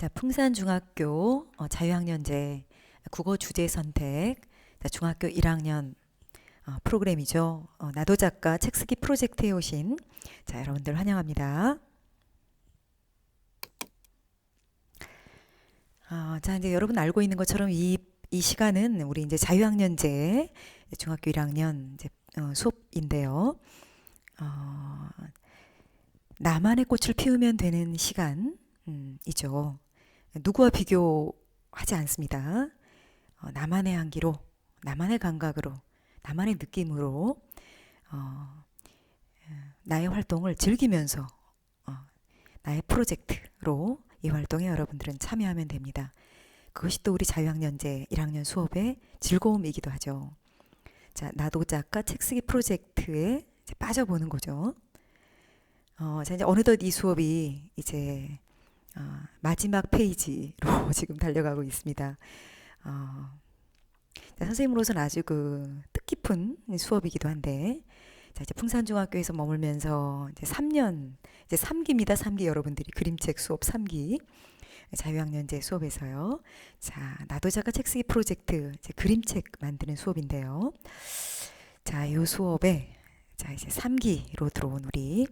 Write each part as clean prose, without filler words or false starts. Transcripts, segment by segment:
자, 풍산중학교 자유학년제 국어 주제 선택. 자, 중학교 1학년 프로그램이죠. 나도 작가 책쓰기 프로젝트에 오신 자, 여러분들 환영합니다. 자, 이제 여러분 알고 있는 것처럼 이 시간은 우리 이제 자유학년제 중학교 1학년 이제 수업인데요. 나만의 꽃을 피우면 되는 시간이죠. 누구와 비교하지 않습니다. 나만의 향기로, 나만의 감각으로, 나만의 느낌으로 나의 활동을 즐기면서 나의 프로젝트로 이 활동에 여러분들은 참여하면 됩니다. 그것이 또 우리 자유학년제 1학년 수업의 즐거움이기도 하죠. 자, 나도 작가 책쓰기 프로젝트에 이제 빠져보는 거죠. 자, 이제 어느덧 이 수업이 이제 마지막 페이지로 지금 달려가고 있습니다. 자, 선생님으로서는 아주 뜻깊은 수업이기도 한데, 자, 이제 풍산중학교에서 머물면서 이제 3년, 이제 3기입니다. 3기 여러분들이 그림책 수업 3기. 자유학년제 수업에서요. 자, 나도 작가 책쓰기 프로젝트, 이제 그림책 만드는 수업인데요. 자, 이 수업에 자, 이제 3기로 들어온 우리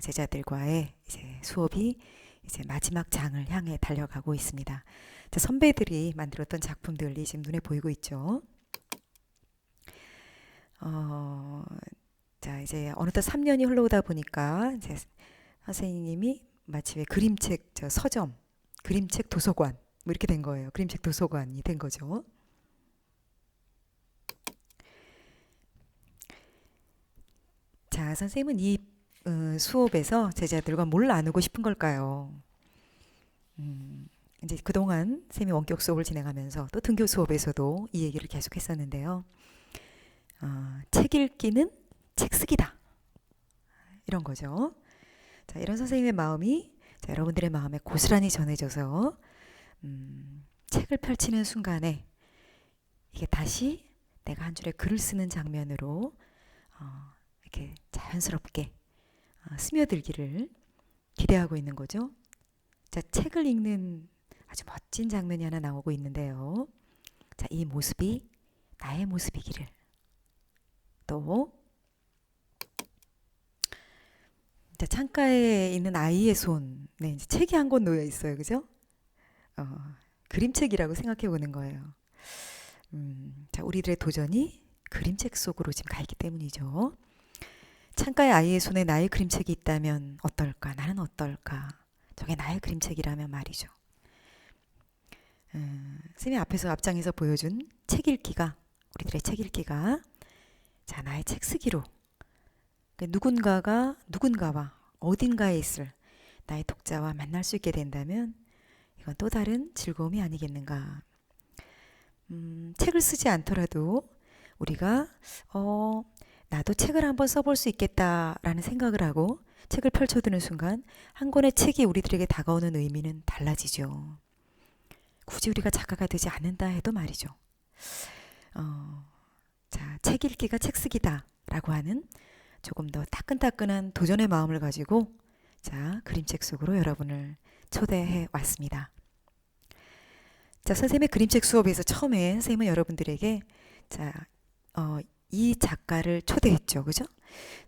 제자들과의 이제 수업이 이제 마지막 장을 향해 달려가고 있습니다. 자, 선배들이 만들었던 작품들이 지금 눈에 보이고 있죠. 자, 이제 어느덧 3년이 흘러오다 보니까 이제 선생님이 마치 왜 그림책 서점, 그림책 도서관 뭐 이렇게 된 거예요. 그림책 도서관이 된 거죠. 자, 선생님은 이 수업에서 제자들과 뭘 나누고 싶은 걸까요? 이제 그동안 쌤이 원격 수업을 진행하면서 또 등교 수업에서도 이 얘기를 계속 했었는데요. 책 읽기는 책 쓰기다. 이런 거죠. 자, 이런 선생님의 마음이 자, 여러분들의 마음에 고스란히 전해져서 책을 펼치는 순간에 이게 다시 내가 한 줄의 글을 쓰는 장면으로 이렇게 자연스럽게 스며들기를 기대하고 있는 거죠. 자, 책을 읽는 아주 멋진 장면이 하나 나오고 있는데요. 자, 이 모습이 나의 모습이기를. 또 자, 창가에 있는 아이의 손에 이제 책이 한 권 놓여 있어요. 그죠? 그림책이라고 생각해 보는 거예요. 자, 우리들의 도전이 그림책 속으로 지금 가 있기 때문이죠. 창가에 아이의 손에 나의 그림책이 있다면 어떨까? 나는 어떨까? 저게 나의 그림책이라면 말이죠. 쌤이 앞장에서 보여준 책 읽기가 우리들의 책 읽기가 자, 나의 책 쓰기로 누군가와 어딘가에 있을 나의 독자와 만날 수 있게 된다면 이건 또 다른 즐거움이 아니겠는가. 책을 쓰지 않더라도 우리가 나도 책을 한번 써볼 수 있겠다라는 생각을 하고 책을 펼쳐드는 순간 한 권의 책이 우리들에게 다가오는 의미는 달라지죠. 굳이 우리가 작가가 되지 않는다 해도 말이죠. 자, 책 읽기가 책 쓰기다 라고 하는 조금 더 따끈따끈한 도전의 마음을 가지고 자, 그림책 속으로 여러분을 초대해 왔습니다. 자, 선생님의 그림책 수업에서 처음에 선생님은 여러분들에게 자, 이 작가를 초대했죠. 그죠?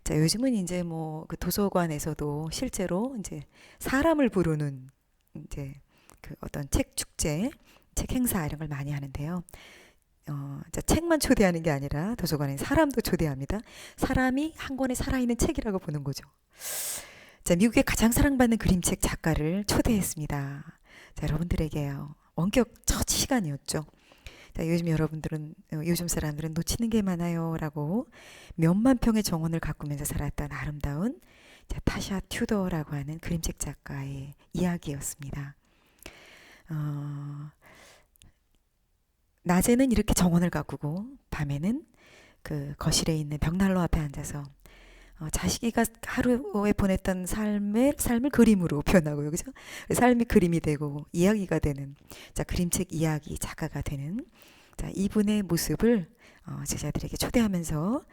자, 요즘은 이제 뭐 그 도서관에서도 실제로 이제 사람을 부르는 이제 그 어떤 책 축제, 책 행사 이런 걸 많이 하는데요. 자, 책만 초대하는 게 아니라 도서관에 사람도 초대합니다. 사람이 한 권의 살아있는 책이라고 보는 거죠. 자, 미국의 가장 사랑받는 그림책 작가를 초대했습니다. 자, 여러분들에게요. 원격 첫 시간이었죠. 자, 요즘 사람들은 놓치는 게 많아요 라고 몇만 평의 정원을 가꾸면서 살았던 아름다운 자, 타샤 튜더라고 하는 그림책 작가의 이야기였습니다. 낮에는 이렇게 정원을 가꾸고 밤에는 그 거실에 있는 벽난로 앞에 앉아서 자식이가 하루에 보냈던 삶을 그림으로 표현하고요. 그죠? 삶이 그림이 되고 이야기가 되는 자, 그림책 이야기 작가가 되는 자, 이분의 모습을 제자들에게 초대하면서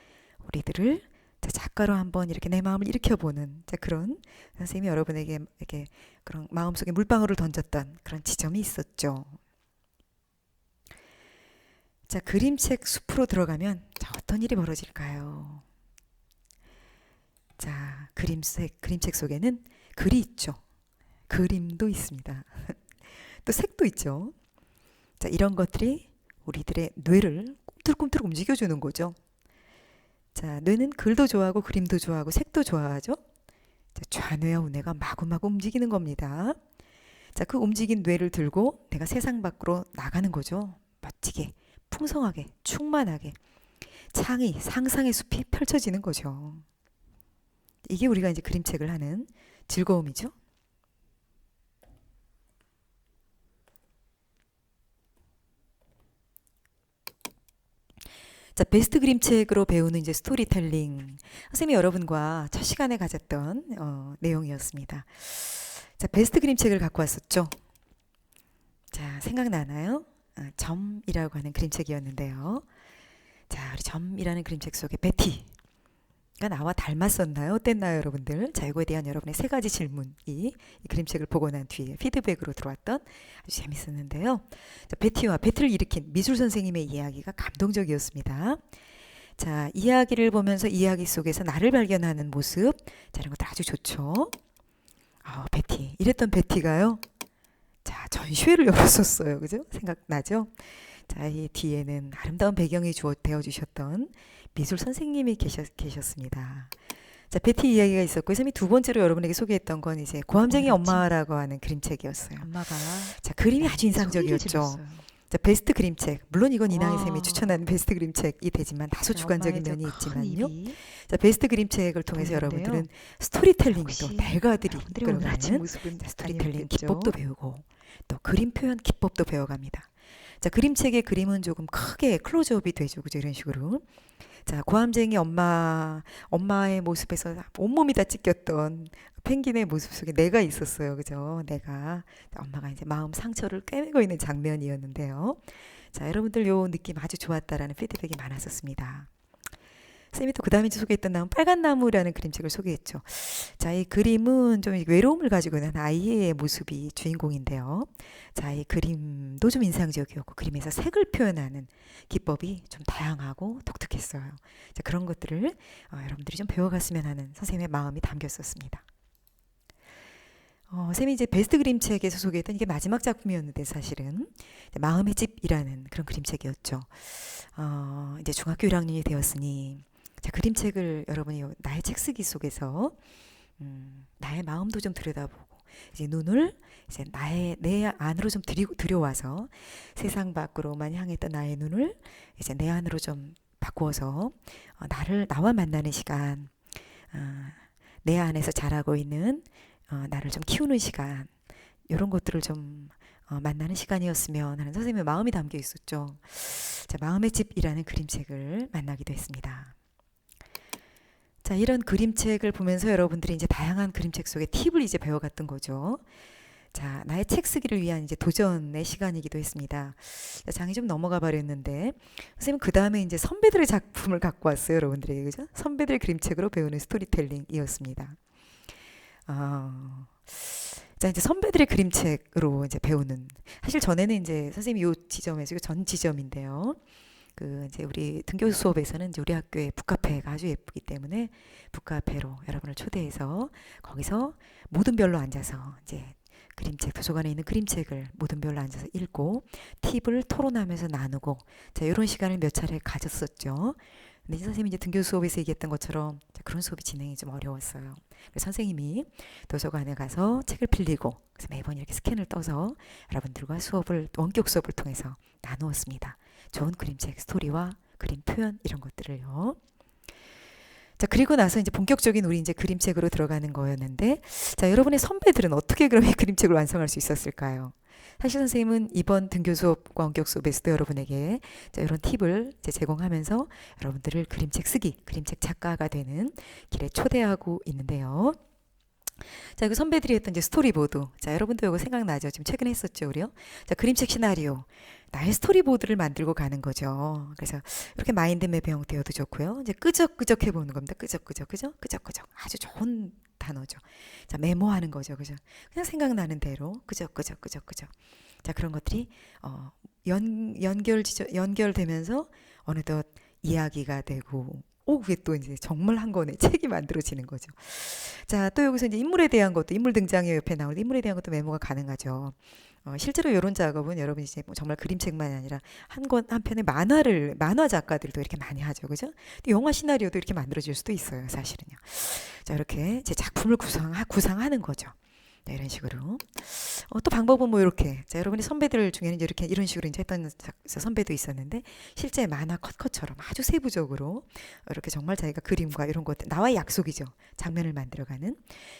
우리들을 자, 작가로 한번 이렇게 내 마음을 일으켜보는 자, 그런 선생님이 여러분에게 이렇게 그런 마음속에 물방울을 던졌던 그런 지점이 있었죠. 자, 그림책 숲으로 들어가면 자, 어떤 일이 벌어질까요? 자, 그림책 속에는 글이 있죠. 그림도 있습니다. 또 색도 있죠. 자, 이런 것들이 우리들의 뇌를 꿈틀꿈틀 움직여주는 거죠. 자, 뇌는 글도 좋아하고 그림도 좋아하고 색도 좋아하죠. 자, 좌뇌와 우뇌가 마구마구 움직이는 겁니다. 자, 그 움직인 뇌를 들고 내가 세상 밖으로 나가는 거죠. 멋지게, 풍성하게, 충만하게 창의, 상상의 숲이 펼쳐지는 거죠. 이게 우리가 이제 그림책을 하는 즐거움이죠. 자, 베스트 그림책으로 배우는 이제 스토리텔링. 선생님이 여러분과 첫 시간에 가졌던 내용이었습니다. 자, 베스트 그림책을 갖고 왔었죠. 자, 생각나나요? 점이라고 하는 그림책이었는데요. 자, 우리 점이라는 그림책 속에 베티가 나와 닮았었나요? 어땠나요, 여러분들? 자, 이거에 대한 여러분의 세 가지 질문이 이 그림책을 보고 난 뒤에 피드백으로 들어왔던 아주 재밌었는데요. 자, 베티와 배틀을 일으킨 미술 선생님의 이야기가 감동적이었습니다. 자, 이야기를 보면서 이야기 속에서 나를 발견하는 모습, 자, 이런 것들 아주 좋죠. 베티, 이랬던 베티가요. 자, 전시회를 열었었어요. 그죠? 생각나죠? 자, 이 뒤에는 아름다운 배경이 되어주셨던 미술 선생님이 계셨습니다. 자, 베티 이야기가 있었고, 선생님이 두 번째로 여러분에게 소개했던 건 이제 고함쟁이 엄마라고 하는 그림책이었어요. 엄마가 자, 그림이 아주 인상적이었죠. 자, 베스트 그림책. 물론 이건 이나희 쌤이 추천하는 베스트 그림책이 되지만 다소 주관적인 면이 있지만요. 자, 베스트 그림책을 통해서 여러분들은 스토리텔링도 달가들이 이끌어가는 스토리텔링 기법도 배우고 또 그림 표현 기법도 배워갑니다. 자, 그림책의 그림은 조금 크게 클로즈업이 되죠. 그죠? 이런 식으로. 자, 고함쟁이 엄마의 모습에서 온몸이 다 찢겼던 펭귄의 모습 속에 내가 있었어요. 그죠? 내가. 엄마가 이제 마음 상처를 꿰매고 있는 장면이었는데요. 자, 여러분들 요 느낌 아주 좋았다라는 피드백이 많았었습니다. 쌤이 또 그 다음에 소개했던 나무 빨간 나무라는 그림책을 소개했죠. 자, 이 그림은 좀 외로움을 가지고 있는 아이의 모습이 주인공인데요. 자, 이 그림도 좀 인상적이었고 그림에서 색을 표현하는 기법이 좀 다양하고 독특했어요. 자, 그런 것들을 여러분들이 좀 배워갔으면 하는 선생님의 마음이 담겼었습니다. 쌤이 이제 베스트 그림책에서 소개했던 이게 마지막 작품이었는데 사실은 마음의 집이라는 그런 그림책이었죠. 이제 중학교 1학년이 되었으니 자, 그림책을 여러분이 나의 책쓰기 속에서 나의 마음도 좀 들여다보고 이제 눈을 이제 내 안으로 좀 들여와서 세상 밖으로만 향했던 나의 눈을 이제 내 안으로 좀 바꾸어서 나와 만나는 시간, 내 안에서 자라고 있는 나를 좀 키우는 시간, 이런 것들을 좀 만나는 시간이었으면 하는 선생님의 마음이 담겨 있었죠. 자, 마음의 집이라는 그림책을 만나기도 했습니다. 자, 이런 그림책을 보면서 여러분들이 이제 다양한 그림책 속의 팁을 이제 배워갔던 거죠. 자, 나의 책 쓰기를 위한 이제 도전의 시간이기도 했습니다. 자, 장이 좀 넘어가 버렸는데, 선생님 그 다음에 이제 선배들의 작품을 갖고 왔어요, 여러분들에게. 그죠? 선배들의 그림책으로 배우는 스토리텔링이었습니다. 자, 이제 선배들의 그림책으로 이제 배우는. 사실 전에는 이제 선생님이 요 지점에서, 전 지점인데요. 이제 우리 등교 수업에서는 이제 우리 학교의 북카페가 아주 예쁘기 때문에 북카페로 여러분을 초대해서 거기서 모든 별로 앉아서 이제 그림책, 도서관에 있는 그림책을 모든 별로 앉아서 읽고 팁을 토론하면서 나누고 자, 이런 시간을 몇 차례 가졌었죠. 근데 선생님이 이제 등교 수업에서 얘기했던 것처럼 그런 수업이 진행이 좀 어려웠어요. 그래서 선생님이 도서관에 가서 책을 빌리고 그래서 매번 이렇게 스캔을 떠서 여러분들과 원격 수업을 통해서 나누었습니다. 좋은 그림책, 스토리와 그림 표현 이런 것들을요. 자, 그리고 나서 이제 본격적인 우리 이제 그림책으로 들어가는 거였는데, 자, 여러분의 선배들은 어떻게 그럼 이 그림책을 완성할 수 있었을까요? 사실 선생님은 이번 등교 수업과 원격 수업에서도 여러분에게 자, 이런 팁을 이제 제공하면서 여러분들을 그림책 쓰기, 그림책 작가가 되는 길에 초대하고 있는데요. 자, 그 선배들이 했던 이제 스토리보드. 자, 여러분도 이거 생각나죠? 지금 최근에 했었죠, 우리요? 자, 그림책 시나리오. 나의 스토리보드를 만들고 가는 거죠. 그래서 이렇게 마인드맵 형태여도 좋고요. 이제 끄적끄적 해보는 겁니다. 끄적끄적, 그죠? 끄적끄적. 아주 좋은 단어죠. 자, 메모하는 거죠. 그죠? 그냥 생각나는 대로 끄적끄적, 끄적끄적. 자, 그런 것들이 연결되면서 어느덧 이야기가 되고, 그게 또 이제 정말 한 권의 책이 만들어지는 거죠. 자, 또 여기서 이제 인물에 대한 것도, 인물 등장의 옆에 나오는 인물에 대한 것도 메모가 가능하죠. 실제로 이런 작업은 여러분이 이제 뭐 정말 그림책만이 아니라 한 편의 만화 작가들도 이렇게 많이 하죠. 그죠? 또 영화 시나리오도 이렇게 만들어질 수도 있어요. 사실은요. 자, 이렇게 제 작품을 구상하는 거죠. 네, 이런 식으로. 또 방법은 뭐 이렇게. 자, 여러분이 선배들 중에는 이렇게 이런 식으로 이제 했던 선배도 있었는데 실제 만화 컷처럼 아주 세부적으로 이렇게 정말 자기가 그림과 이런 것들 나와의 약속이죠. 장면을 만들어가는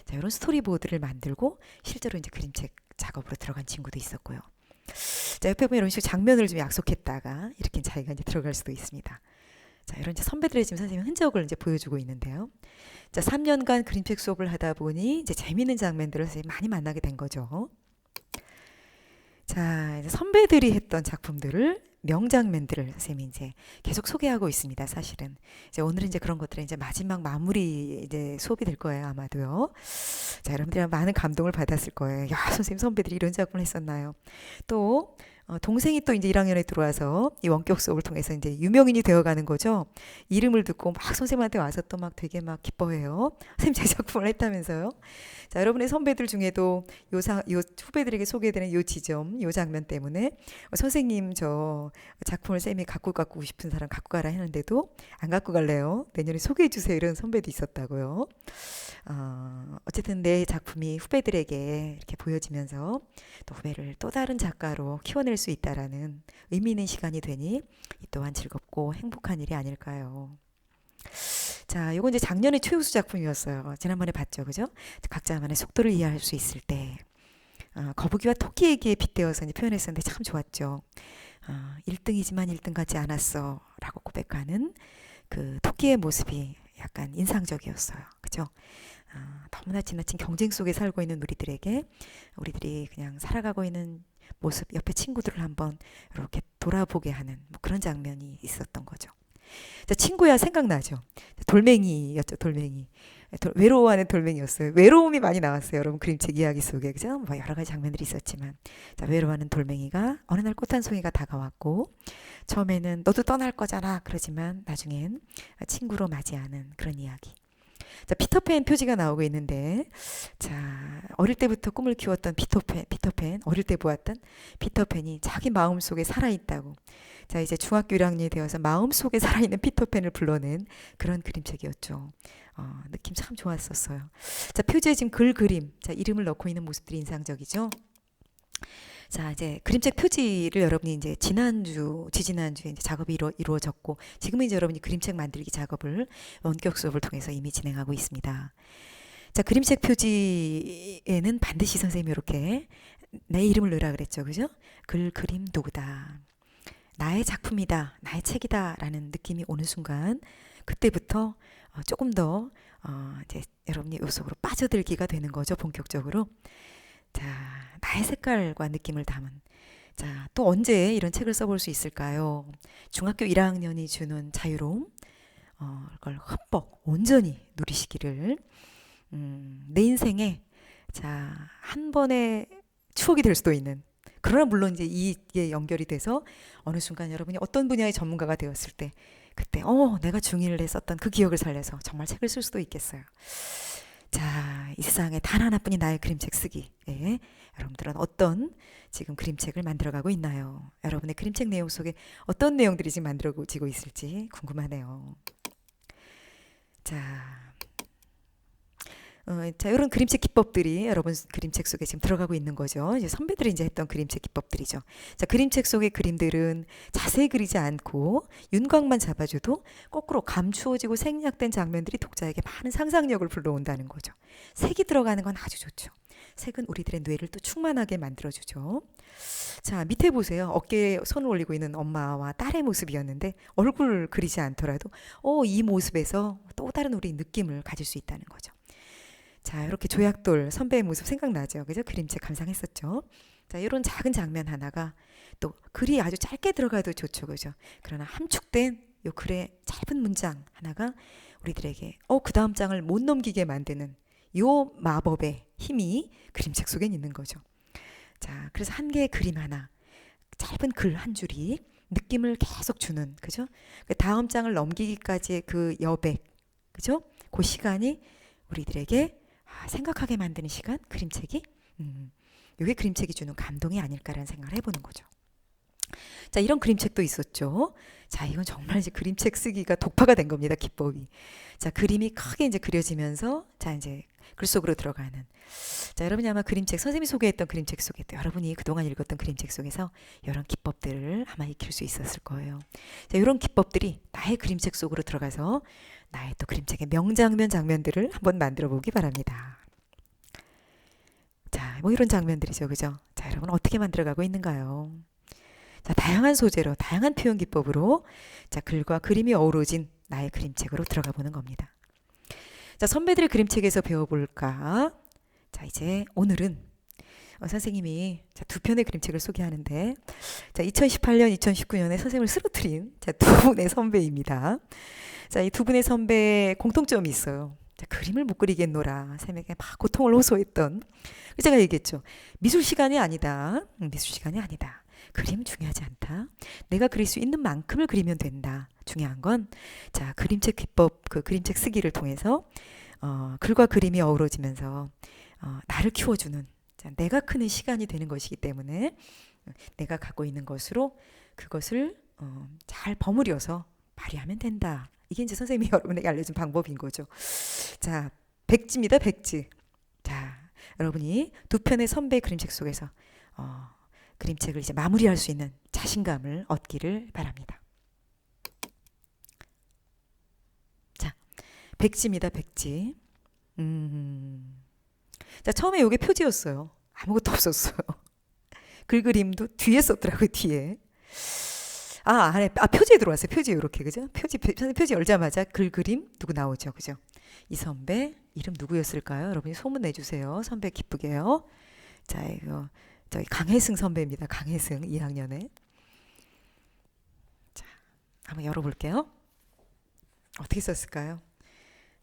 자, 이런 스토리보드를 만들고 실제로 이제 그림책 작업으로 들어간 친구도 있었고요. 자, 옆에 보면 이런 식으로 장면을 좀 약속했다가 이렇게 자기가 이제 들어갈 수도 있습니다. 자, 이런 이제 선배들의 지금 선생님 흔적을 이제 보여주고 있는데요. 자, 3년간 그림책 수업을 하다 보니 이제 재미있는 장면들을 선생님 많이 만나게 된 거죠. 자, 이제 선배들이 했던 작품들을 명장면들을 선생님이 이제 계속 소개하고 있습니다. 사실은 이제 오늘은 이제 그런 것들은 이제 마지막 마무리 이제 수업이 될 거예요. 아마도요. 자, 여러분들이 많은 감동을 받았을 거예요. 야, 선생님 선배들이 이런 작품을 했었나요? 또 동생이 또 이제 1학년에 들어와서 이 원격 수업을 통해서 이제 유명인이 되어가는 거죠. 이름을 듣고 막 선생님한테 와서 또 막 되게 막 기뻐해요. 선생님 제 작품을 했다면서요. 자, 여러분의 선배들 중에도 요 후배들에게 소개되는 요 지점, 요 장면 때문에 선생님 저 작품을 쌤이 갖고 싶은 사람 갖고 가라 했는데도 안 갖고 갈래요. 내년에 소개해 주세요. 이런 선배도 있었다고요. 어쨌든 내 작품이 후배들에게 이렇게 보여지면서 또 후배를 또 다른 작가로 키워낼 수 있다라는 의미 있는 시간이 되니 이 또한 즐겁고 행복한 일이 아닐까요? 자, 요건 이제 작년의 최우수 작품이었어요. 지난번에 봤죠, 그죠? 각자만의 속도를 이해할 수 있을 때 거북이와 토끼에게 빗대어서 이제 표현했었는데 참 좋았죠. 1등이지만 1등 같지 않았어 라고 고백하는 그 토끼의 모습이 약간 인상적이었어요. 그죠? 너무나 지나친 경쟁 속에 살고 있는 우리들이 그냥 살아가고 있는 모습, 옆에 친구들을 한번 이렇게 돌아보게 하는 뭐 그런 장면이 있었던 거죠. 자, 친구야 생각나죠? 돌멩이였죠, 돌멩이. 외로워하는 돌멩이였어요. 외로움이 많이 나왔어요, 여러분 그림책 이야기 속에. 그죠? 뭐 여러 가지 장면들이 있었지만, 자, 외로워하는 돌멩이가 어느 날 꽃 한 송이가 다가왔고, 처음에는 너도 떠날 거잖아 그러지만 나중엔 친구로 맞이하는 그런 이야기. 자, 피터팬 표지가 나오고 있는데, 자, 어릴 때부터 꿈을 키웠던 피터팬, 어릴 때 보았던 피터팬이 자기 마음속에 살아있다고. 자, 이제 중학교 1학년이 되어서 마음속에 살아있는 피터팬을 불러낸 그런 그림책이었죠. 느낌 참 좋았었어요. 자, 표지에 지금 그림, 자, 이름을 넣고 있는 모습들이 인상적이죠. 자, 이제 그림책 표지를 여러분이 이제 지지난주에 이제 작업이 이루어졌고, 지금은 이제 여러분이 그림책 만들기 작업을 원격 수업을 통해서 이미 진행하고 있습니다. 자, 그림책 표지에는 반드시 선생님이 이렇게 내 이름을 넣으라 그랬죠. 그죠? 그림 누구다. 나의 작품이다. 나의 책이다. 라는 느낌이 오는 순간, 그때부터 조금 더 이제 여러분이 요 속으로 빠져들기가 되는 거죠. 본격적으로. 자, 나의 색깔과 느낌을 담은. 자, 또 언제 이런 책을 써볼 수 있을까요? 중학교 1학년이 주는 자유로움, 그걸 흠뻑 온전히 누리시기를, 내 인생에, 자, 한 번의 추억이 될 수도 있는. 그러나 물론 이제 이게 연결이 돼서 어느 순간 여러분이 어떤 분야의 전문가가 되었을 때, 그때, 내가 중1에 썼던 그 기억을 살려서 정말 책을 쓸 수도 있겠어요. 자, 이 세상에 단 하나뿐인 나의 그림책 쓰기. 예. 여러분들은 어떤 지금 그림책을 만들어가고 있나요? 여러분의 그림책 내용 속에 어떤 내용들이 지금 만들어지고 있을지 궁금하네요. 자, 이런 그림책 기법들이 여러분 그림책 속에 지금 들어가고 있는 거죠. 이제 선배들이 이제 했던 그림책 기법들이죠. 자, 그림책 속의 그림들은 자세히 그리지 않고 윤곽만 잡아줘도 거꾸로 감추어지고 생략된 장면들이 독자에게 많은 상상력을 불러온다는 거죠. 색이 들어가는 건 아주 좋죠. 색은 우리들의 뇌를 또 충만하게 만들어주죠. 자, 밑에 보세요. 어깨에 손을 올리고 있는 엄마와 딸의 모습이었는데 얼굴 그리지 않더라도 이 모습에서 또 다른 우리 느낌을 가질 수 있다는 거죠. 자, 이렇게 조약돌 선배의 모습 생각나죠? 그죠? 그림책 감상했었죠. 자, 이런 작은 장면 하나가 또 글이 아주 짧게 들어가도 좋죠, 그죠? 그러나 함축된 요 글의 짧은 문장 하나가 우리들에게 그 다음 장을 못 넘기게 만드는 요 마법의 힘이 그림책 속엔 있는 거죠. 자, 그래서 한 개의 그림 하나, 짧은 글 한 줄이 느낌을 계속 주는, 그죠? 그 다음 장을 넘기기까지의 그 여백, 그죠? 그 시간이 우리들에게 생각하게 만드는 시간, 그림책이, 이게 그림책이 주는 감동이 아닐까라는 생각을 해보는 거죠. 자, 이런 그림책도 있었죠. 자, 이건 정말 이제 그림책 쓰기가 독파가 된 겁니다, 기법이. 자, 그림이 크게 이제 그려지면서, 자, 이제 글 속으로 들어가는. 자, 여러분이 아마 그림책, 선생님이 소개했던 그림책 속에 또 여러분이 그동안 읽었던 그림책 속에서 이런 기법들을 아마 익힐 수 있었을 거예요. 자, 이런 기법들이 나의 그림책 속으로 들어가서 나의 또 그림책의 명장면, 장면들을 한번 만들어 보기 바랍니다. 자, 뭐 이런 장면들이죠, 그죠? 자, 여러분 어떻게 만들어가고 있는가요? 자, 다양한 소재로, 다양한 표현 기법으로 자, 글과 그림이 어우러진 나의 그림책으로 들어가 보는 겁니다. 자, 선배들의 그림책에서 배워볼까? 자, 이제 오늘은 선생님이 자, 두 편의 그림책을 소개하는데 자, 2018년, 2019년에 선생님을 쓰러뜨린 자, 두 분의 선배입니다. 자, 이 두 분의 선배의 공통점이 있어요. 자, 그림을 못 그리겠노라 선생님에게 막 고통을 호소했던, 제가 얘기했죠. 미술 시간이 아니다. 미술 시간이 아니다. 그림은 중요하지 않다. 내가 그릴 수 있는 만큼을 그리면 된다. 중요한 건 자, 그림책 기법, 그 그림책 쓰기를 통해서 글과 그림이 어우러지면서 나를 키워주는 자, 내가 크는 시간이 되는 것이기 때문에 내가 갖고 있는 것으로 그것을 잘 버무려서 발휘하면 된다. 이게 이제 선생님이 여러분에게 알려준 방법인 거죠. 자, 백지입니다. 백지. 자, 여러분이 두 편의 선배 그림책 속에서 그림책을 이제 마무리할 수 있는 자신감을 얻기를 바랍니다. 자, 백지입니다. 백지. 자, 처음에 이게 표지였어요. 아무것도 없었어요. 글 그림도 뒤에 썼더라고요. 뒤에. 안에 표지에 들어왔어요. 표지 이렇게, 그죠? 표지 열자마자 글 그림 누구 나오죠, 그죠? 이 선배 이름 누구였을까요? 여러분이 소문 내주세요. 선배 기쁘게요. 자, 이거 저희 강혜승 선배입니다. 강혜승 2학년에. 자, 한번 열어볼게요. 어떻게 썼을까요?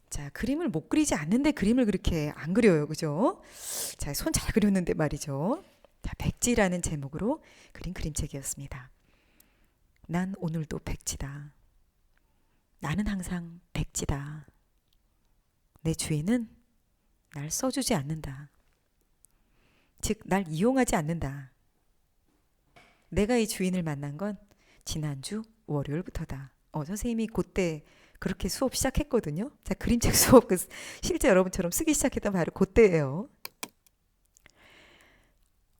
자, 그림을 못 그리지 않는데 그림을 그렇게 안 그려요, 그죠? 자, 손 잘 그렸는데 말이죠. 자, 백지라는 제목으로 그린 그림책이었습니다. 난 오늘도 백지다. 나는 항상 백지다. 내 주인은 날 써주지 않는다. 즉, 날 이용하지 않는다. 내가 이 주인을 만난 건 지난주 월요일부터다. 선생님이 그때 그렇게 수업 시작했거든요. 자, 그림책 수업 실제 여러분처럼 쓰기 시작했던 바로 그때예요.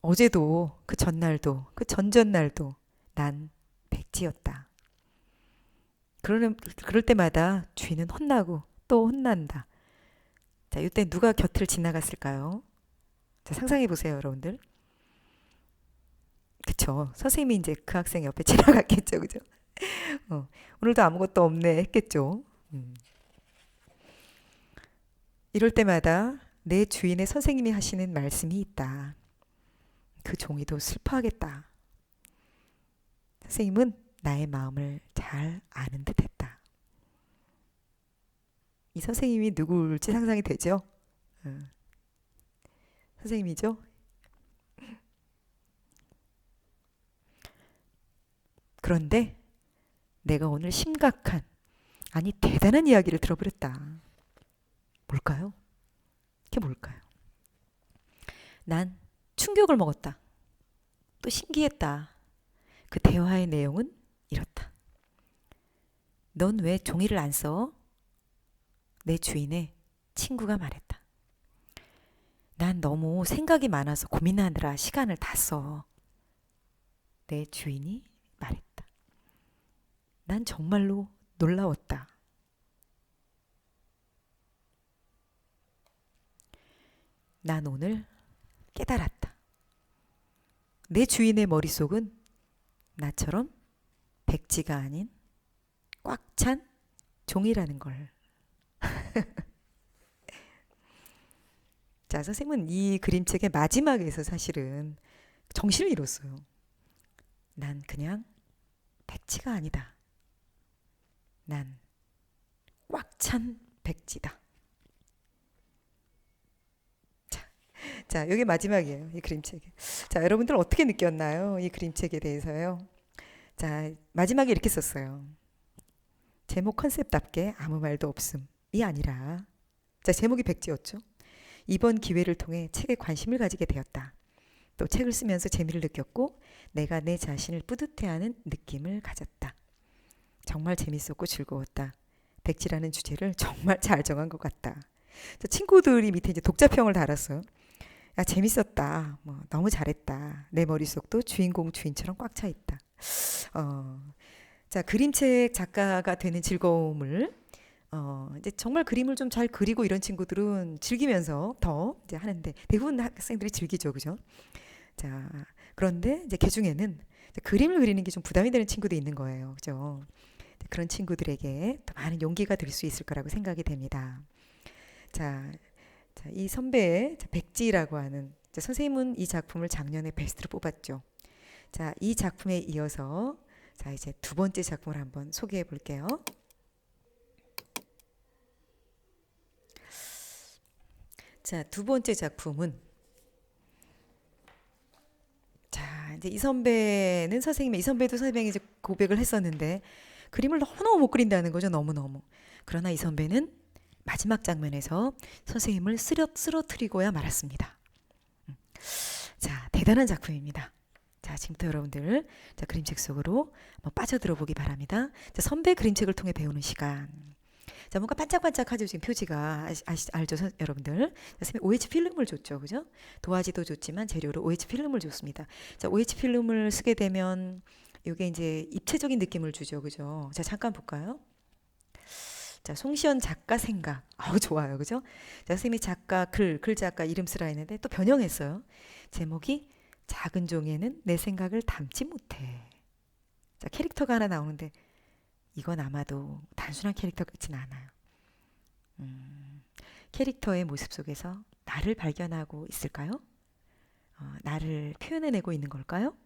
어제도 그 전날도 그 전전날도 난 백지였다. 그럴 때마다 주인은 혼나고 또 혼난다. 자, 이때 누가 곁을 지나갔을까요? 자, 상상해 보세요, 여러분들. 그쵸. 선생님이 이제 그 학생 옆에 지나갔겠죠, 그죠? 오늘도 아무것도 없네 했겠죠. 이럴 때마다 내 주인의 선생님이 하시는 말씀이 있다. 그 종이도 슬퍼하겠다. 선생님은 나의 마음을 잘 아는 듯 했다. 이 선생님이 누굴지 상상이 되죠? 선생님이죠? 그런데 내가 오늘 심각한, 아니 대단한 이야기를 들어버렸다. 뭘까요? 그게 뭘까요? 난 충격을 먹었다. 또 신기했다. 그 대화의 내용은 이렇다. 넌 왜 종이를 안 써? 내 주인의 친구가 말했다. 난 너무 생각이 많아서 고민하느라 시간을 다 써. 내 주인이 말했다. 난 정말로 놀라웠다. 난 오늘 깨달았다. 내 주인의 머릿속은 나처럼 백지가 아닌 꽉 찬 종이라는 걸. 자, 선생님은 이 그림책의 마지막에서 사실은 정신을 잃었어요. 난 그냥 백지가 아니다. 난 꽉 찬 백지다. 자, 여기 마지막이에요. 이 그림책. 자, 여러분들 어떻게 느꼈나요? 이 그림책에 대해서요. 자, 마지막에 이렇게 썼어요. 제목 컨셉답게 아무 말도 없음이 아니라, 자, 제목이 백지였죠. 이번 기회를 통해 책에 관심을 가지게 되었다. 또 책을 쓰면서 재미를 느꼈고 내가 내 자신을 뿌듯해하는 느낌을 가졌다. 정말 재밌었고 즐거웠다. 백지라는 주제를 정말 잘 정한 것 같다. 친구들이 밑에 이제 독자평을 달았어요. 야, 재밌었다. 뭐, 너무 잘했다. 내 머릿속도 주인공 주인처럼 꽉 차 있다. 자, 그림책 작가가 되는 즐거움을 이제 정말 그림을 좀 잘 그리고 이런 친구들은 즐기면서 더 이제 하는데 대부분 학생들이 즐기죠, 그죠? 자, 그런데 이제 그 중에는 그림을 그리는 게 좀 부담이 되는 친구도 있는 거예요, 그죠? 그런 친구들에게 더 많은 용기가 될 수 있을 거라고 생각이 됩니다. 자, 이 선배의 백지라고 하는 선생님은 이 작품을 작년에 베스트로 뽑았죠. 자, 이 작품에 이어서 자, 이제 두 번째 작품을 한번 소개해 볼게요. 자, 두 번째 작품은 자, 이제 이 선배도 선생님이 이제 고백을 했었는데 그림을 너무너무 못 그린다는 거죠. 너무너무. 그러나 이 선배는 마지막 장면에서 선생님을 쓰러뜨리고야 말았습니다. 자, 대단한 작품입니다. 자, 지금부터 여러분들 자, 그림책 속으로 한번 빠져들어 보기 바랍니다. 자, 선배 그림책을 통해 배우는 시간. 자, 뭔가 반짝반짝하죠. 지금 표지가 알죠, 여러분들? 자, 선생님 OH 필름을 줬죠, 그죠? 도화지도 줬지만 재료로 OH 필름을 줬습니다. 자, OH 필름을 쓰게 되면 이게 이제 입체적인 느낌을 주죠, 그죠? 자, 잠깐 볼까요? 자, 송시연 작가 생각. 아우, 좋아요, 그죠? 자, 선생님이 작가 글 작가 이름 쓰라 했는데 또 변형했어요. 제목이 작은 종이에는 내 생각을 담지 못해. 자, 캐릭터가 하나 나오는데 이건 아마도 단순한 캐릭터 같진 않아요. 캐릭터의 모습 속에서 나를 발견하고 있을까요? 나를 표현해내고 있는 걸까요?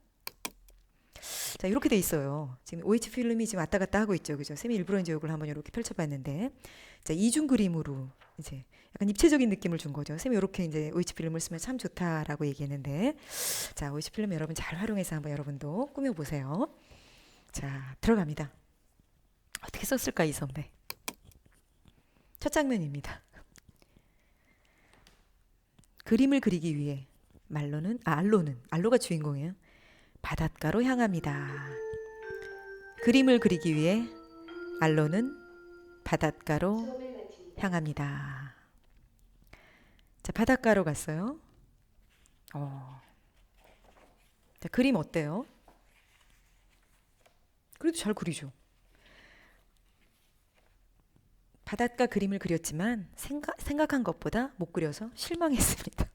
자, 이렇게 돼 있어요. 지금 OH 필름이 지금 왔다 갔다 하고 있죠, 그죠? 쌤이 일부러 이제 이걸 한번 이렇게 펼쳐봤는데, 자, 이중 그림으로 이제 약간 입체적인 느낌을 준 거죠. 쌤이 이렇게 이제 OH 필름을 쓰면 참 좋다라고 얘기했는데, 자, OH 필름 여러분 잘 활용해서 한번 여러분도 꾸며보세요. 자, 들어갑니다. 어떻게 썼을까, 이 선배? 첫 장면입니다. 그림을 그리기 위해 알로가 주인공이에요. 바닷가로 향합니다. 그림을 그리기 위해 알로는 바닷가로 향합니다. 자, 바닷가로 갔어요. 자, 그림 어때요? 그래도 잘 그리죠. 바닷가 그림을 그렸지만 생각한 것보다 못 그려서 실망했습니다.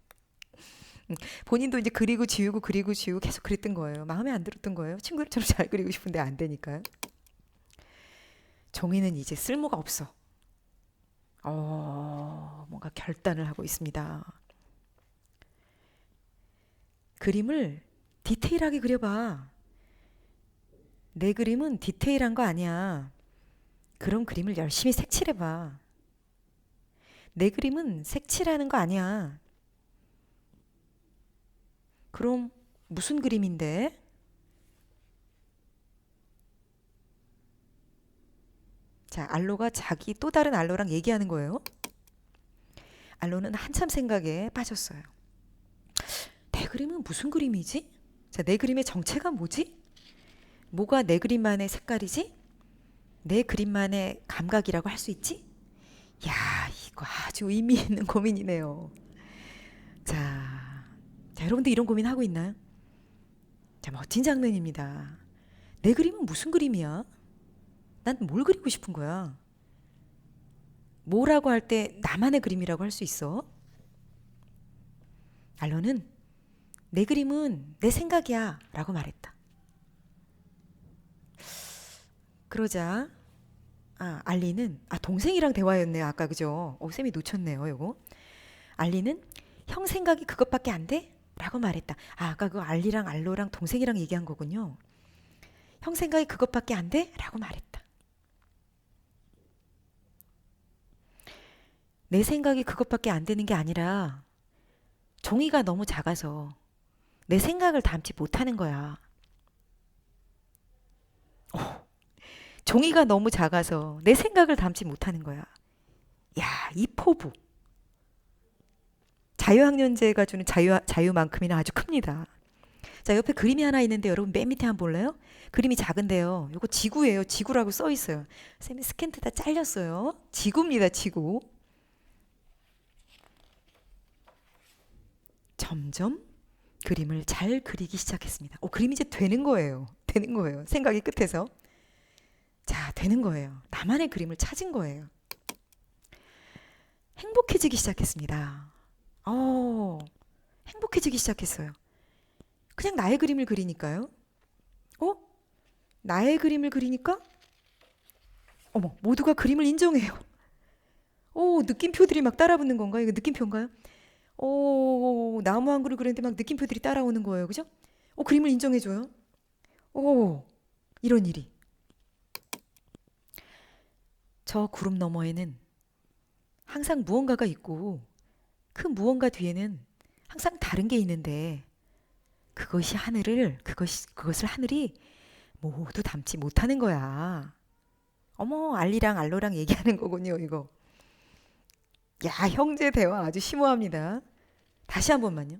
본인도 이제 그리고 지우고 계속 그랬던 거예요. 마음에 안 들었던 거예요. 친구들처럼 잘 그리고 싶은데 안 되니까요. 종이는 이제 쓸모가 없어. 뭔가 결단을 하고 있습니다. 그림을 디테일하게 그려봐. 내 그림은 디테일한 거 아니야. 그런 그림을 열심히 색칠해봐. 내 그림은 색칠하는 거 아니야. 그럼 무슨 그림인데? 자, 알로가 자기 또 다른 알로랑 얘기하는 거예요. 알로는 한참 생각에 빠졌어요. 내 그림은 무슨 그림이지? 자, 내 그림의 정체가 뭐지? 뭐가 내 그림만의 색깔이지? 내 그림만의 감각이라고 할 수 있지? 야, 이거 아주 의미 있는 고민이네요. 자, 여러분들 이런 고민 하고 있나요? 자, 멋진 장면입니다. 내 그림은 무슨 그림이야? 난 뭘 그리고 싶은 거야? 뭐라고 할 때 나만의 그림이라고 할 수 있어? 알로는 내 그림은 내 생각이야 라고 말했다. 그러자 알리는 동생이랑 대화였네요. 아까 그죠? 쌤이 놓쳤네요. 요거. 알리는 형 생각이 그것밖에 안 돼? 라고 말했다. 아까 그 알리랑 알로랑 동생이랑 얘기한 거군요. 형 생각이 그것밖에 안 돼? 라고 말했다. 내 생각이 그것밖에 안 되는 게 아니라 종이가 너무 작아서 내 생각을 담지 못하는 거야. 종이가 너무 작아서 내 생각을 담지 못하는 거야. 야, 이 포부. 자유학년제가 주는 자유만큼이나 아주 큽니다. 자, 옆에 그림이 하나 있는데 여러분 맨 밑에 한번 볼래요? 그림이 작은데요. 이거 지구예요. 지구라고 써 있어요. 쌤이 스캔트 다 잘렸어요. 지구입니다. 지구. 점점 그림을 잘 그리기 시작했습니다. 그림이 이제 되는 거예요. 되는 거예요. 생각이 끝에서. 자, 되는 거예요. 나만의 그림을 찾은 거예요. 행복해지기 시작했습니다. 행복해지기 시작했어요. 그냥 나의 그림을 그리니까요. 나의 그림을 그리니까 어머, 모두가 그림을 인정해요. 느낌표들이 막 따라붙는 건가요? 이거 느낌표인가요? 나무 한 그루 그렸는데 막 느낌표들이 따라오는 거예요. 그죠? 그림을 인정해줘요. 이런 일이. 저 구름 너머에는 항상 무언가가 있고 그 무언가 뒤에는 항상 다른 게 있는데 그것을 하늘이 모두 담지 못하는 거야. 어머, 알리랑 알로랑 얘기하는 거군요, 이거. 야, 형제 대화 아주 심오합니다. 다시 한 번만요.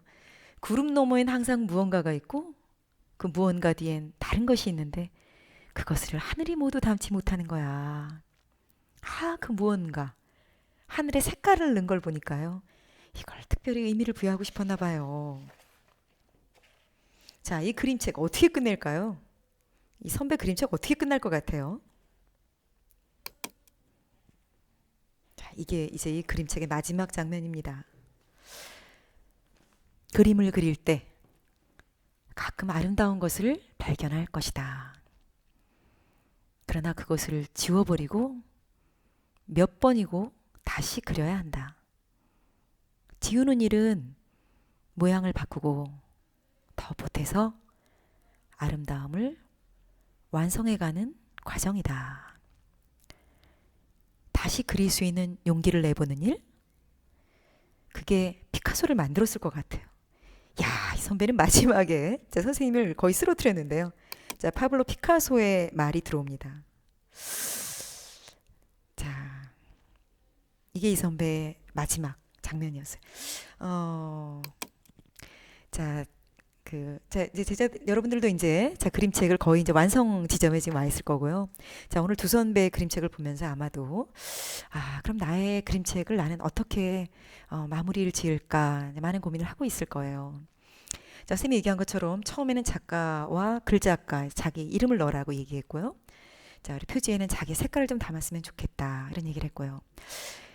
구름 너머엔 항상 무언가가 있고 그 무언가 뒤엔 다른 것이 있는데 그것을 하늘이 모두 담지 못하는 거야. 그 무언가. 하늘의 색깔을 넣은 걸 보니까요. 이걸 특별히 의미를 부여하고 싶었나 봐요. 자, 이 그림책 어떻게 끝낼까요? 이 선배 그림책 어떻게 끝날 것 같아요? 자, 이게 이제 이 그림책의 마지막 장면입니다. 그림을 그릴 때 가끔 아름다운 것을 발견할 것이다. 그러나 그것을 지워버리고 몇 번이고 다시 그려야 한다. 지우는 일은 모양을 바꾸고 더 보태서 아름다움을 완성해가는 과정이다. 다시 그릴 수 있는 용기를 내보는 일? 그게 피카소를 만들었을 것 같아요. 야, 이 선배는 마지막에 선생님을 거의 쓰러뜨렸는데요. 자, 파블로 피카소의 말이 들어옵니다. 자, 이게 이 선배의 마지막 장면이었어요. 자, 이제 여러분들도 이제 그림책을 거의 이제 완성 지점에 지금 와 있을 거고요. 자, 오늘 두 선배의 그림책을 보면서 아마도 그럼 나의 그림책을 나는 어떻게 마무리를 지을까 많은 고민을 하고 있을 거예요. 자, 쌤이 얘기한 것처럼 처음에는 작가와 글작가 자기 이름을 넣으라고 얘기했고요. 자, 우리 표지에는 자기 색깔을 좀 담았으면 좋겠다 이런 얘기를 했고요.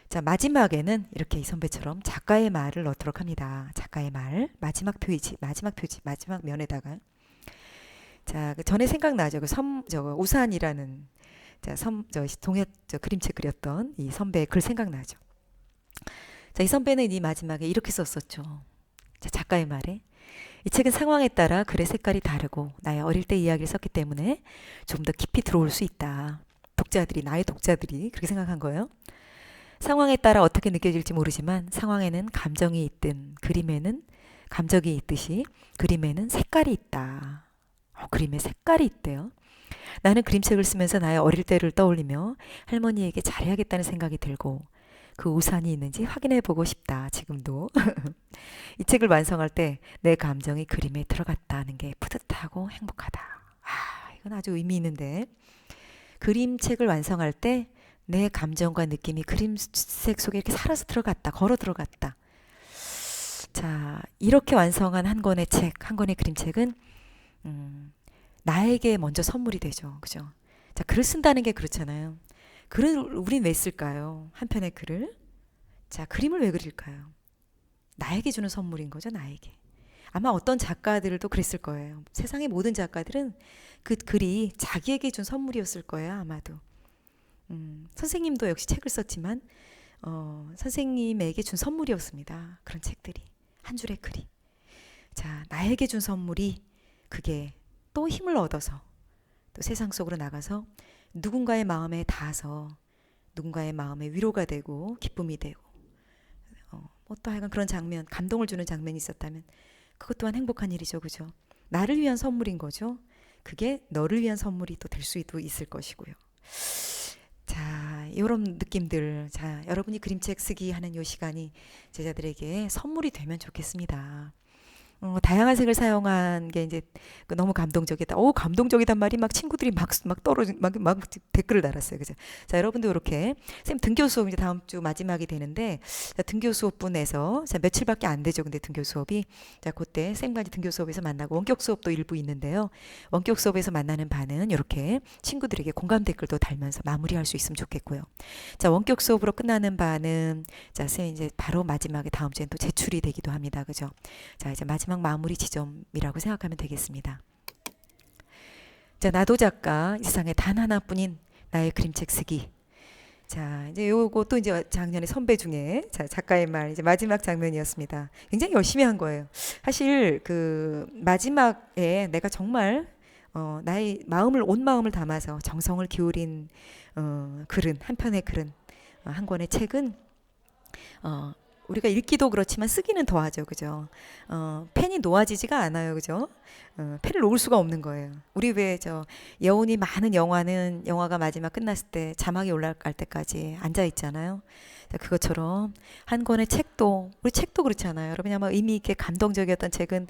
자, 마지막에는 이렇게 이 선배처럼 작가의 말을 넣도록 합니다. 작가의 말, 마지막 면에다가. 자, 전에 생각나죠. 우산이라는 동해 그림책 그렸던 이 선배의 글 생각나죠. 자, 이 선배는 이 마지막에 이렇게 썼었죠. 자, 작가의 말에 이 책은 상황에 따라 글의 색깔이 다르고 나의 어릴 때 이야기를 썼기 때문에 좀 더 깊이 들어올 수 있다. 나의 독자들이 그렇게 생각한 거예요. 상황에 따라 어떻게 느껴질지 모르지만 상황에는 감정이 있든 그림에는 감정이 있듯이 그림에는 색깔이 있다. 그림에 색깔이 있대요. 나는 그림책을 쓰면서 나의 어릴 때를 떠올리며 할머니에게 잘해야겠다는 생각이 들고 그 우산이 있는지 확인해 보고 싶다. 지금도. 이 책을 완성할 때 내 감정이 그림에 들어갔다는 게 뿌듯하고 행복하다. 이건 아주 의미 있는데 그림책을 완성할 때 내 감정과 느낌이 그림색 속에 이렇게 살아서 들어갔다. 걸어 들어갔다. 자, 이렇게 완성한 한 권의 책, 한 권의 그림책은 나에게 먼저 선물이 되죠. 그죠? 자, 글을 쓴다는 게 그렇잖아요. 글을 우린 왜 쓸까요? 한 편의 글을. 자, 그림을 왜 그릴까요? 나에게 주는 선물인 거죠. 나에게. 아마 어떤 작가들도 그랬을 거예요. 세상의 모든 작가들은 그 글이 자기에게 준 선물이었을 거예요. 아마도. 선생님도 역시 책을 썼지만 선생님에게 준 선물이었습니다. 그런 책들이. 한 줄의 글이. 자, 나에게 준 선물이 그게 또 힘을 얻어서 또 세상 속으로 나가서 누군가의 마음에 닿아서 누군가의 마음에 위로가 되고 기쁨이 되고 뭐 또 하여간 그런 장면, 감동을 주는 장면이 있었다면 그것 또한 행복한 일이죠. 그죠? 나를 위한 선물인 거죠. 그게 너를 위한 선물이 또 될 수도 있을 것이고요. 자, 이런 느낌들. 자, 여러분이 그림책 쓰기 하는 이 시간이 제자들에게 선물이 되면 좋겠습니다. 다양한 색을 사용한 게 이제 너무 감동적이다. 오, 감동적이단 말이 막 친구들이 막 떨어진 막 댓글을 달았어요. 그죠? 자, 여러분도 이렇게 쌤 등교 수업 이제 다음 주 마지막이 되는데 자, 등교 수업분에서 자, 며칠밖에 안 되죠. 근데 등교 수업이 자, 그때 쌤과 이제 등교 수업에서 만나고 원격 수업도 일부 있는데요. 원격 수업에서 만나는 반은 이렇게 친구들에게 공감 댓글도 달면서 마무리할 수 있으면 좋겠고요. 자, 원격 수업으로 끝나는 반은 자, 쌤 이제 바로 마지막에 다음 주엔 또 제출이 되기도 합니다. 그죠? 자, 이제 마지막 마무리 지점이라고 생각하면 되겠습니다. 자, 나도 작가, 이 세상에 단 하나뿐인 나의 그림책 쓰기. 자, 이제 요것도 이제 작년에 선배 중에 자, 작가의 말 이제 마지막 장면이었습니다. 굉장히 열심히 한 거예요. 사실 그 마지막에 내가 정말 나의 마음을 온 마음을 담아서 정성을 기울인 글은 한 편의 글은 한 권의 책은 우리가 읽기도 그렇지만 쓰기는 더하죠. 그죠? 펜이 놓아지지가 않아요. 그죠? 펜을 놓을 수가 없는 거예요. 우리 왜 저 여운이 많은 영화는 영화가 마지막 끝났을 때 자막이 올라갈 때까지 앉아 있잖아요. 그것처럼 한 권의 책도 우리 책도 그렇잖아요. 여러분 아마 의미 있게 감동적이었던 책은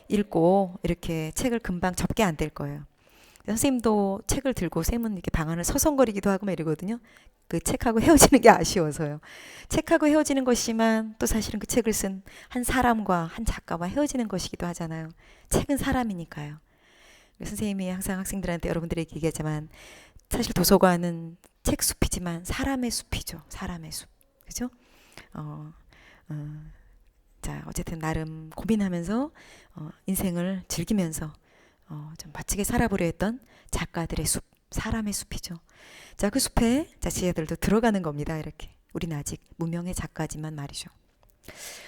읽고 이렇게 책을 금방 접게 안 될 거예요. 선생님도 책을 들고 쌤은 이렇게 방 안을 서성거리기도 하고 막 이러거든요. 그 책하고 헤어지는 게 아쉬워서요. 책하고 헤어지는 것이지만 또 사실은 그 책을 쓴 한 사람과 한 작가와 헤어지는 것이기도 하잖아요. 책은 사람이니까요. 선생님이 항상 학생들한테 여러분들에게 얘기하지만 사실 도서관은 책 숲이지만 사람의 숲이죠. 사람의 숲. 그죠? 자, 어쨌든 나름 고민하면서 인생을 즐기면서 좀 멋지게 살아보려 했던 작가들의 숲, 사람의 숲이죠. 자, 그 숲에 자, 지혜들도 들어가는 겁니다. 이렇게. 우리는 아직 무명의 작가지만 말이죠.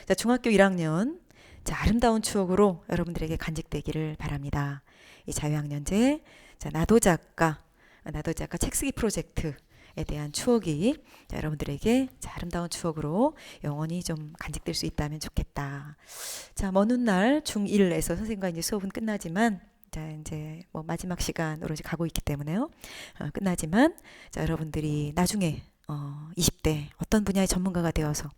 자, 중학교 1학년. 자, 아름다운 추억으로 여러분들에게 간직되기를 바랍니다. 이 자유학년제, 자, 나도 작가 책 쓰기 프로젝트에 대한 추억이 자, 여러분들에게 자, 아름다운 추억으로 영원히 좀 간직될 수 있다면 좋겠다. 자, 먼 훗날 중1에서 선생님과 이제 수업은 끝나지만 자, 이제 뭐 마지막 시간으로 이제 가고 있기 때문에요. 끝나지만 자, 여러분들이 나중에 20대 어떤 분야의 전문가가 되어서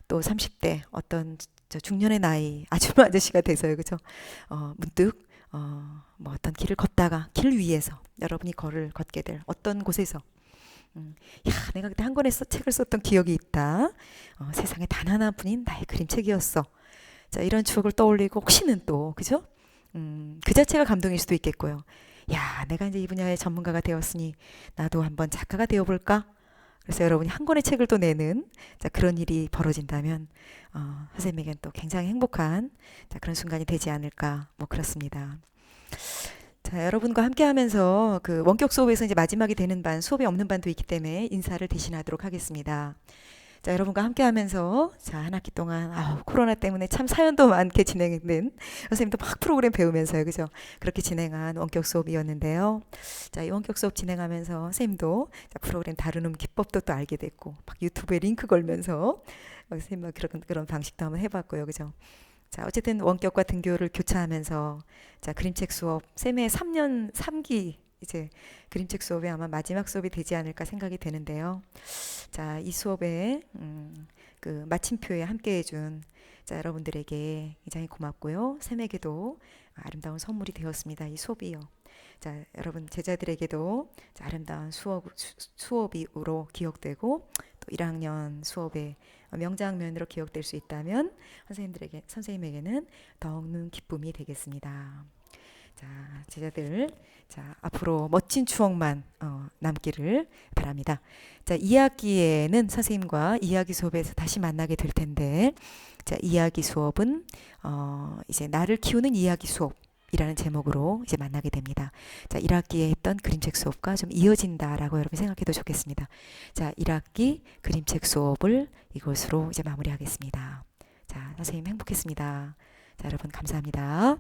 또 30대 어떤 저 중년의 나이 아줌마 아저씨가 돼서요. 그죠? 문득 뭐 어떤 길을 걷다가 길 위에서 여러분이 걷게 될 어떤 곳에서 야, 내가 그때 한 권의 책을 썼던 기억이 있다. 세상에 단 하나뿐인 나의 그림책이었어. 자, 이런 추억을 떠올리고 혹시는 또 그죠? 그 자체가 감동일 수도 있겠고요. 야, 내가 이제 이 분야의 전문가가 되었으니 나도 한번 작가가 되어볼까? 그래서 여러분이 한 권의 책을 또 내는 자, 그런 일이 벌어진다면 선생님에겐 또 굉장히 행복한 자, 그런 순간이 되지 않을까 뭐 그렇습니다. 자, 여러분과 함께 하면서 그 원격 수업에서 이제 마지막이 되는 반, 수업이 없는 반도 있기 때문에 인사를 대신하도록 하겠습니다. 자, 여러분과 함께 하면서 자, 한 학기 동안 코로나 때문에 참 사연도 많게 진행된 선생님도 막 프로그램 배우면서요. 그죠? 그렇게 진행한 원격 수업이었는데요. 자, 이 원격 수업 진행하면서 선생님도 자, 프로그램 다루는 기법도 또 알게 됐고 막 유튜브에 링크 걸면서 선생님 그런 방식도 한번 해봤고요. 그죠? 자, 어쨌든 원격과 등교를 교차하면서 자, 그림책 수업 쌤의 3년 3기 이제 그림책 수업이 아마 마지막 수업이 되지 않을까 생각이 되는데요. 자, 이 수업에 그 마침표에 함께 해준 자, 여러분들에게 굉장히 고맙고요. 쌤에게도 아름다운 선물이 되었습니다. 이 수업이요. 자, 여러분 제자들에게도 자, 아름다운 수업으로 기억되고 또 1학년 수업의 명장면으로 기억될 수 있다면 선생님에게는 더욱는 기쁨이 되겠습니다. 자, 제자들, 자, 앞으로 멋진 추억만 남기를 바랍니다. 자, 2학기에는 선생님과 이야기 수업에서 다시 만나게 될 텐데, 자, 이야기 수업은 이제 나를 키우는 이야기 수업이라는 제목으로 이제 만나게 됩니다. 자, 1학기에 했던 그림책 수업과 좀 이어진다라고 여러분 생각해도 좋겠습니다. 자, 1학기 그림책 수업을 이것으로 이제 마무리하겠습니다. 자, 선생님 행복했습니다. 자, 여러분 감사합니다.